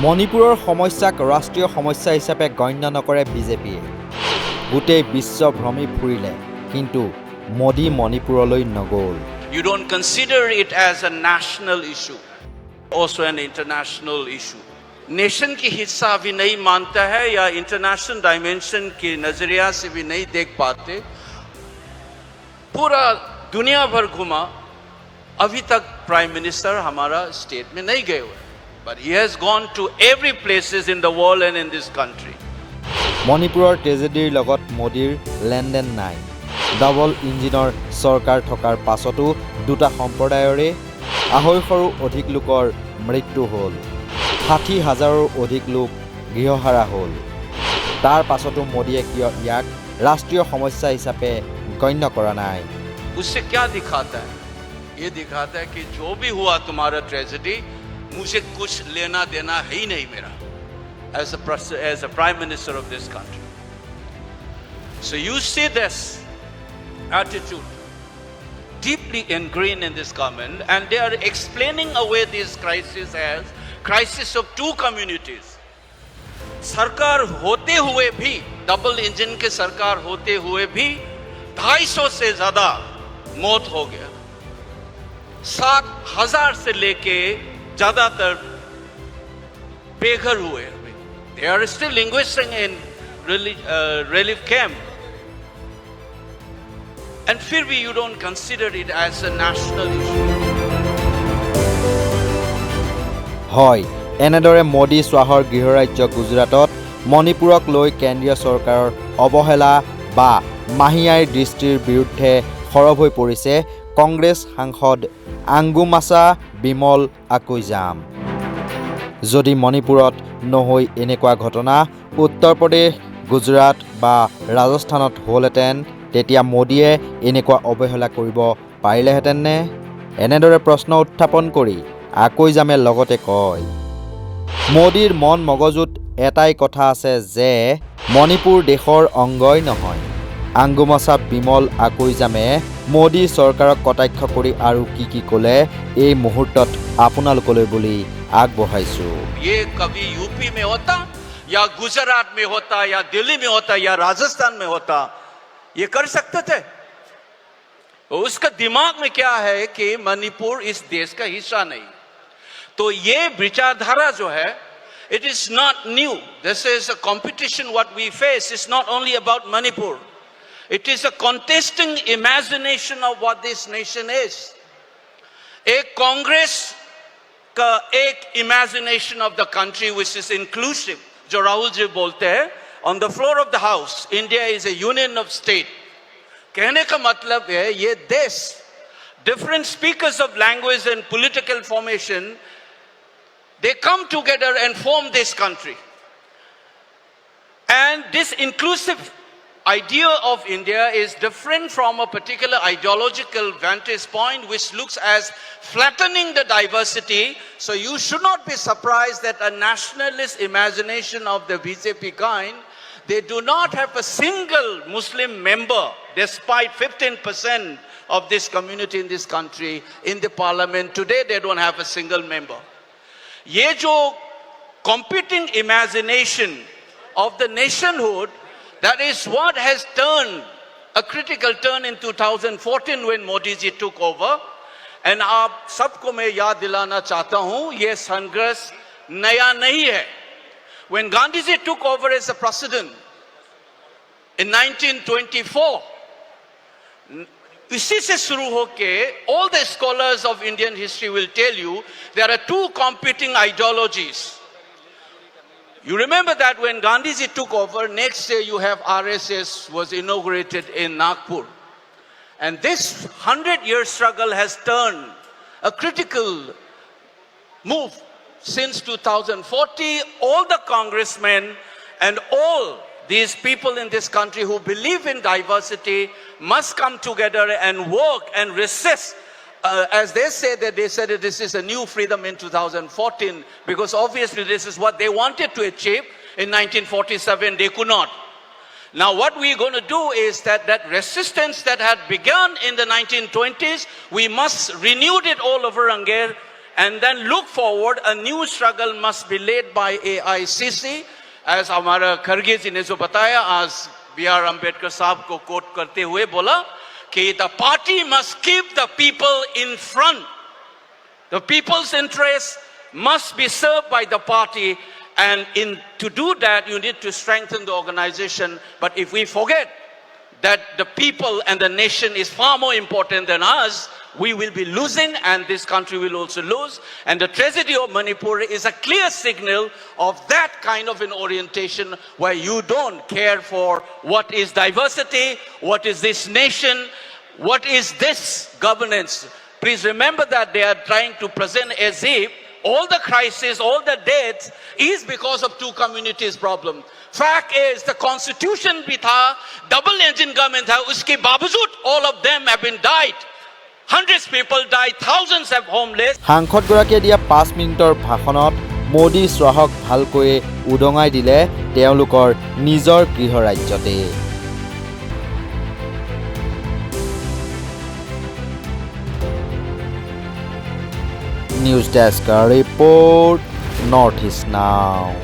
মণিপুৰৰ সমস্যাক ৰাষ্ট্ৰীয় সমস্যা হিচাপে গণ্য নকৰে বিজেপিয়ে। গোটেই বিশ্ব ভ্ৰমি ফুৰিলে, কিন্তু মোদী মণিপুৰলৈ নগ'ল। You don't consider it as a national issue, also an international issue. Nation की हिस्सा भी नहीं मानता है या इंटरनेशनल डायमेंशन के नजरिया से भी नहीं देख पाते। पूरा दुनिया भर घुमा, अभी तक प्राइम मिनिस्टर हमारा स्टेट में नहीं गए हुए, but he has gone to every places in the world and in this country. মণিপুৰৰ ট্ৰেজেডিৰ লগত মোদীৰ লেনদেন নাই। ডাবল ইঞ্জিনৰ চৰকাৰ থকাৰ পাছতো দুটা সম্প্ৰদায়ৰে 250ৰো অধিক লোকৰ মৃত্যু হ'ল, 60,000ৰো অধিক লোক গৃহহাৰা হ'ল। তাৰ পাছতো মোদীয়ে কিয় ইয়াক ৰাষ্ট্ৰীয় সমস্যা হিচাপে গণ্য কৰা নাই? उससे क्या दिखाता है? ये दिखाता है कि जो भी हुआ तुम्हारा ट्रेजेडी, मुझे कुछ लेना देना है ही नहीं मेरा as a prime minister of this country. So you see this attitude deeply ingrained in this government, and they are explaining away this crisis as crisis of two communities. सरकार होते हुए भी, डबल इंजन के सरकार होते हुए भी 250 से ज्यादा मौत हो गया। 7,000 से लेके ज्यादातर बेघर हुए। They are still languishing in relief camp, and फिर भी you don't consider it as a national issue. হয়, এনেদৰে মোদী স্বাহৰ গৃহৰাজ্য গুজৰাটত মণিপুৰক লৈ কেন্দ্ৰীয় চৰকাৰৰ অৱহেলা বা মাহিয়াইৰ দৃষ্টিৰ বিৰুদ্ধে সৰব হৈ পৰিছে কংগ্ৰেছ সাংসদ আংগুমাছা বিমল আকুইজাম। যদি মণিপুৰত নহৈ এনেকুৱা ঘটনা উত্তৰ প্ৰদেশ, গুজৰাট বা ৰাজস্থানত হ'লহেঁতেন, তেতিয়া মোদীয়ে এনেকুৱা অৱহেলা কৰিব পাৰিলেহেঁতেননে? এনেদৰে প্ৰশ্ন উত্থাপন কৰি আকুইজামে লগতে কয়, মোদীৰ মন মগজুত এটাই কথা আছে যে মণিপুৰ দেশৰ অংগই নহয়। আংগুমাছা বিমল আকুইজামে মোদী চৰকাৰক কটাক্ষ কৰি আৰু কি ক'লে এই মুহূৰ্তত আপোনালোকলৈ বুলি আগবঢ়াইছো। ये कभी यूपी में होता या गुजरात में होता या दिल्ली में होता या राजस्थान में होता, ये कर सकते थे? उसका दिमाग में क्या है कि मणिपुर इस देश का हिस्सा नहीं। तो ये विचारधारा जो है, it is not new. This is a competition what we face. It's not only about Manipur. It is a contesting imagination of what this nation is. एक कांग्रेस का एक imagination of the country which is inclusive, जो राहुल जी बोलते हैं, on the floor of the house, India is a union of state. कहने का मतलब है ये देश, different speakers of language and political formation, they come together and form this country. And this inclusive idea of India is different from a particular ideological vantage point which looks as flattening the diversity. So you should not be surprised that a nationalist imagination of the BJP kind, they do not have a single Muslim member despite 15% of this community in this country in the parliament. Today they don't have a single member. ये जो competing imagination of the nationhood, that is what has turned a critical turn in 2014 when Modi ji took over. And आप सबको मैं याद दिलाना चाहता हूँ, ये संघर्ष नया नहीं है. When Gandhi ji took over as a president in 1924, इसी से शुरू होके all the scholars of Indian history will tell you there are two competing ideologies. You remember that when Gandhi ji took over, next year you have RSS was inaugurated in Nagpur. And this 100-year struggle has turned a critical move. Since 2040, all the congressmen and all these people in this country who believe in diversity must come together and work and resist. As they say that they said that this is a new freedom in 2014, because obviously this is what they wanted to achieve in 1947, they could not. Now what we're going to do is that resistance that had begun in the 1920s, we must renew it all over again and then look forward. A new struggle must be led by AICC, as हमारा खरगे जी ने जो बताया, आज B.R. Ambedkar साहब को coat करते हुए बोला कि the party must keep the people in front. The people's interests must be served by the party, and to do that you need to strengthen the organization. But if we forget that the people and the nation is far more important than us, we will be losing, and this country will also lose. And the tragedy of Manipur is a clear signal of that kind of an orientation, where you don't care for what is diversity, what is this nation, what is this governance. Please remember that they are trying to present as if all the crisis, all the deaths is because of two communities problem. Fact is, the constitution bhi tha, double engine government tha, uske bawajood all of them have been died. Hundreds people died, thousands have homeless. সাংসদগৰাকীয়ে দিয়া 5 মিনিটৰ ভাষণত মোদী শ্বাহক ভালকৈ উদঙাই দিলে তেওঁলোকৰ নিজৰ গৃহ ৰাজ্যতে। News Desk report, Northeast Now.